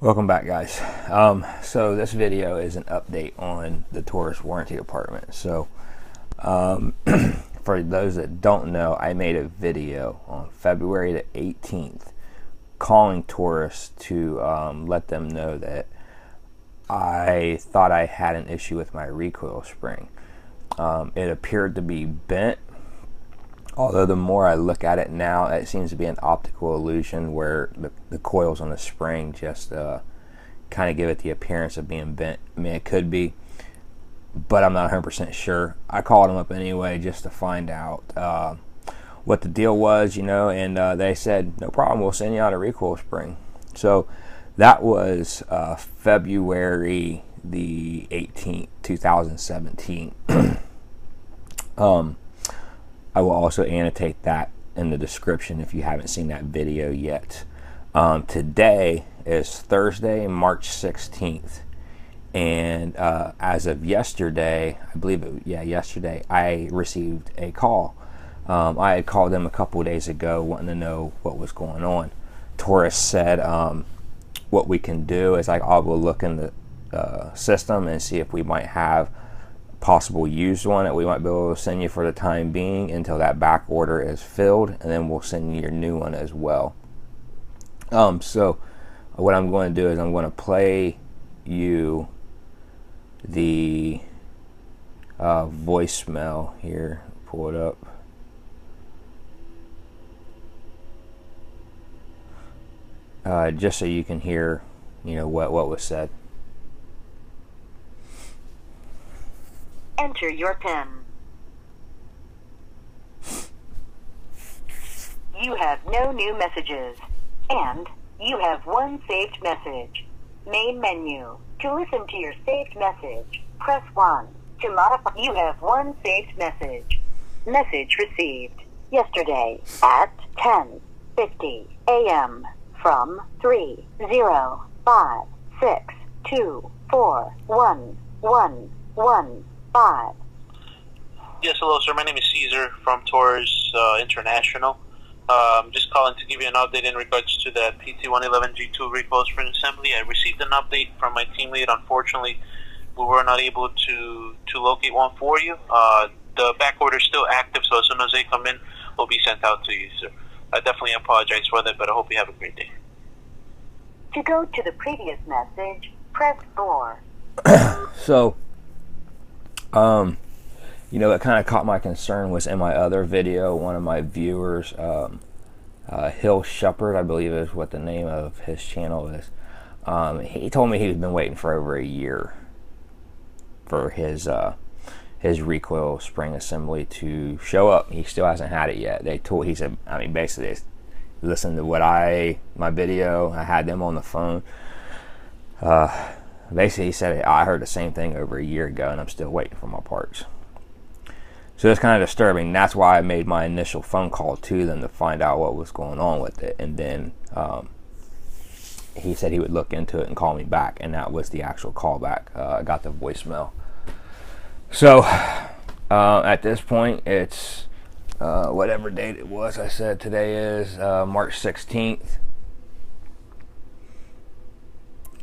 Welcome back, guys. So this video is an update on the Taurus Warranty department. So for those that don't know, I made a video on February the 18th calling Taurus to let them know that I thought I had an issue with my recoil spring. It appeared to be bent, although the more I look at it now, it seems to be an optical illusion where the coils on the spring just kind of give it the appearance of being bent. I mean, it could be, but I'm not 100% sure. I called them up anyway just to find out what the deal was, you know, and they said, no problem, we'll send you out a recoil spring. So that was February the 18th, 2017. I will also annotate that in the description if you haven't seen that video yet. Today is Thursday, March 16th, and as of yesterday, I believe yesterday, I received a call. I had called them a couple of days ago wanting to know what was going on. Taurus said what we can do is I will look in the system and see if we might have possible used one that we might be able to send you for the time being until that back order is filled, and then we'll send you your new one as well. So what I'm going to do is I'm going to play you the voicemail here. Pull it up. Just so you can hear, you know, what was said. Enter your PIN. You have no new messages, and you have one saved message. Main menu. To listen to your saved message, press 1. To modify, you have one saved message. Message received yesterday at 10:50 a.m. from 30562411115. Yes, hello, sir. My name is Caesar from Taurus International. Just calling to give you an update in regards to the PT111G2 recoil spring assembly. I received an update from my team lead. Unfortunately, we were not able to locate one for you. The back order is still active, so as soon as they come in, will be sent out to you, sir. I definitely apologize for that, but I hope you have a great day. To go to the previous message, press 4. So, you know, it kind of caught my concern was in my other video, one of my viewers, Hill Shepherd, I believe is what the name of his channel is. He told me he's been waiting for over a year for his recoil spring assembly to show up. He still hasn't had it yet. He said, I mean, basically, listen to my video. I had them on the phone. Basically, he said, I heard the same thing over a year ago, and I'm still waiting for my parts. So it's kind of disturbing. That's why I made my initial phone call to them to find out what was going on with it. And then he said he would look into it and call me back, and that was the actual callback. I got the voicemail. So at this point, it's whatever date it was. I said today is March 16th.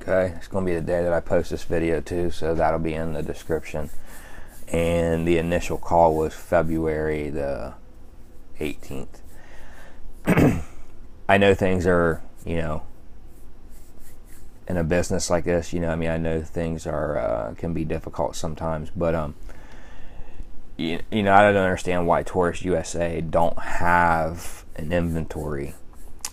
Okay, it's going to be the day that I post this video too, so that'll be in the description. And the initial call was February the 18th. I know things are, you know, in a business like this, you know, I mean, I know things are can be difficult sometimes, but you know, I don't understand why Taurus USA don't have an inventory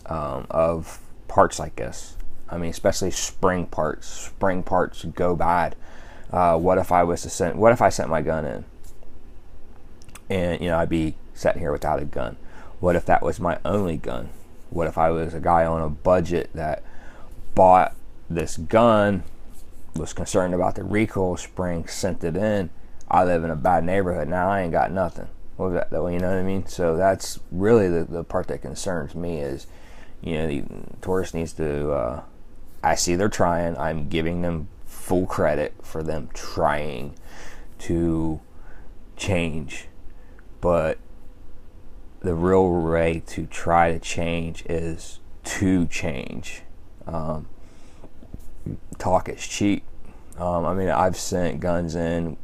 of parts like this. I mean, especially spring parts. Spring parts go bad. What if I sent my gun in, and you know, I'd be sitting here without a gun? What if that was my only gun? What if I was a guy on a budget that bought this gun, was concerned about the recoil spring, sent it in? I live in a bad neighborhood now. I ain't got nothing. Well, you know what I mean? So that's really the part that concerns me is, you know, the Taurus needs to. I see they're trying. I'm giving them full credit for them trying to change, but the real way to try to change is to change. talk is cheap. I mean, I've sent guns in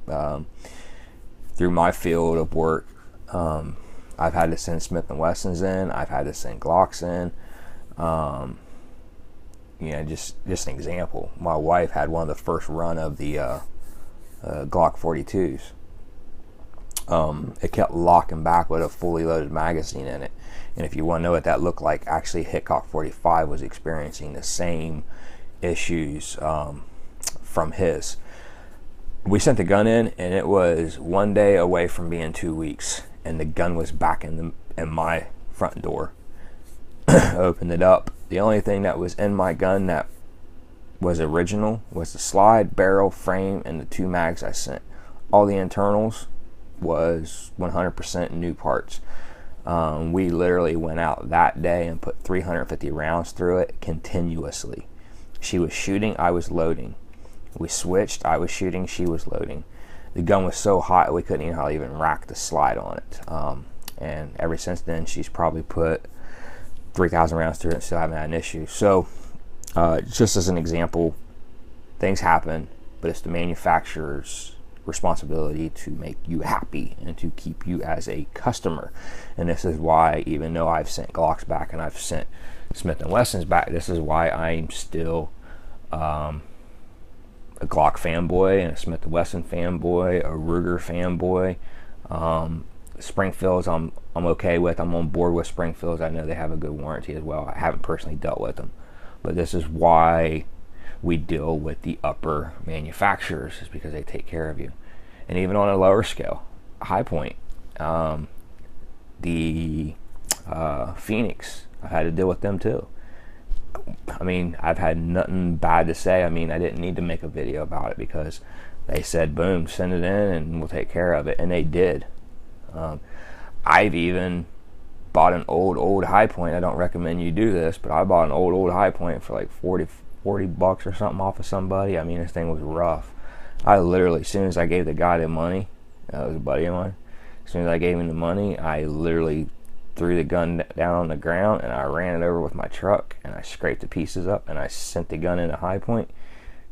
through my field of work. I've had to send Smith & Wessons in. I've had to send Glocks in. You know, just an example. My wife had one of the first run of the Glock 42s. It kept locking back with a fully loaded magazine in it. And if you want to know what that looked like, actually Hickok 45 was experiencing the same issues from his. We sent the gun in, and it was 1 day away from being 2 weeks, and the gun was back in my front door. Opened it up. The only thing that was in my gun that was original was the slide, barrel, frame, and the 2 mags I sent. All the internals was 100% new parts. We literally went out that day and put 350 rounds through it continuously. She was shooting, I was loading. We switched, I was shooting, she was loading. The gun was so hot we couldn't even rack the slide on it. And ever since then, she's probably put 3,000 rounds through it and still haven't had an issue. So just as an example, things happen, but it's the manufacturer's responsibility to make you happy and to keep you as a customer. And this is why, even though I've sent Glocks back and I've sent Smith & Wessons back, this is why I'm still a Glock fanboy and a Smith & Wesson fanboy, a Ruger fanboy. Springfields I'm okay with. I'm on board with Springfields. I know they have a good warranty as well. I haven't personally dealt with them, but this is why we deal with the upper manufacturers, is because they take care of you. And even on a lower scale, High Point, the Phoenix, I've had to deal with them too. I mean, I've had nothing bad to say. I mean, I didn't need to make a video about it because they said, boom, send it in and we'll take care of it. And they did. I've even bought an old High Point. I don't recommend you do this, but I bought an old High Point for like 40 bucks or something off of somebody. I mean, this thing was rough. I literally, as soon as I gave the guy the money, that was a buddy of mine, as soon as I gave him the money, I literally threw the gun down on the ground and I ran it over with my truck and I scraped the pieces up and I sent the gun into High Point.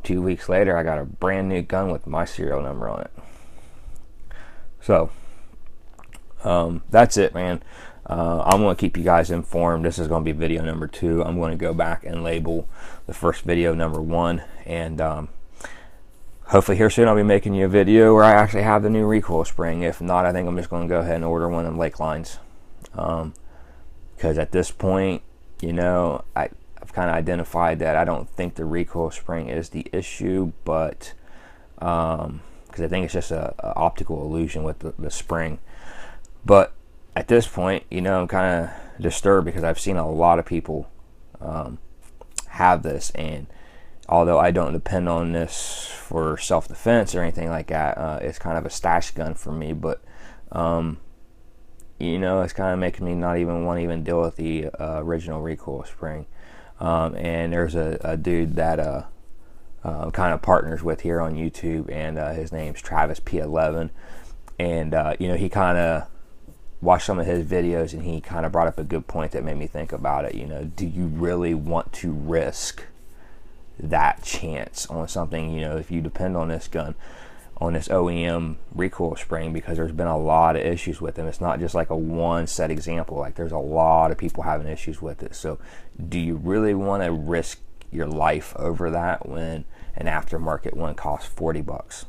2 weeks later, I got a brand new gun with my serial number on it. So that's it, man. I'm going to keep you guys informed. This is going to be video number 2. I'm going to go back and label the first video number 1, and hopefully here soon I'll be making you a video where I actually have the new recoil spring. If not, I think I'm just going to go ahead and order one of them Lake Lines, because at this point, you know, I've kind of identified that I don't think the recoil spring is the issue, but because I think it's just a optical illusion with the spring. But at this point, you know, I'm kind of disturbed because I've seen a lot of people have this, and although I don't depend on this for self-defense or anything like that, it's kind of a stash gun for me. But you know, it's kind of making me not even want to even deal with the original recoil spring. And there's a dude that kind of partners with here on YouTube, and his name's Travis P11, and you know, he kind of watched some of his videos and he kind of brought up a good point that made me think about it. You know, do you really want to risk that chance on something? You know, if you depend on this gun, on this OEM recoil spring, because there's been a lot of issues with them. It's not just like a one set example. Like, there's a lot of people having issues with it. So do you really want to risk your life over that when an aftermarket one costs 40 bucks?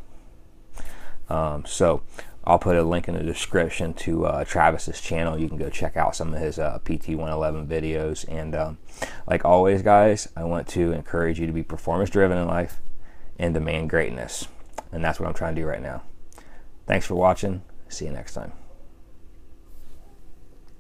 So I'll put a link in the description to Travis's channel. You can go check out some of his PT111 videos. And like always, guys, I want to encourage you to be performance driven in life and demand greatness. And that's what I'm trying to do right now. Thanks for watching. See you next time.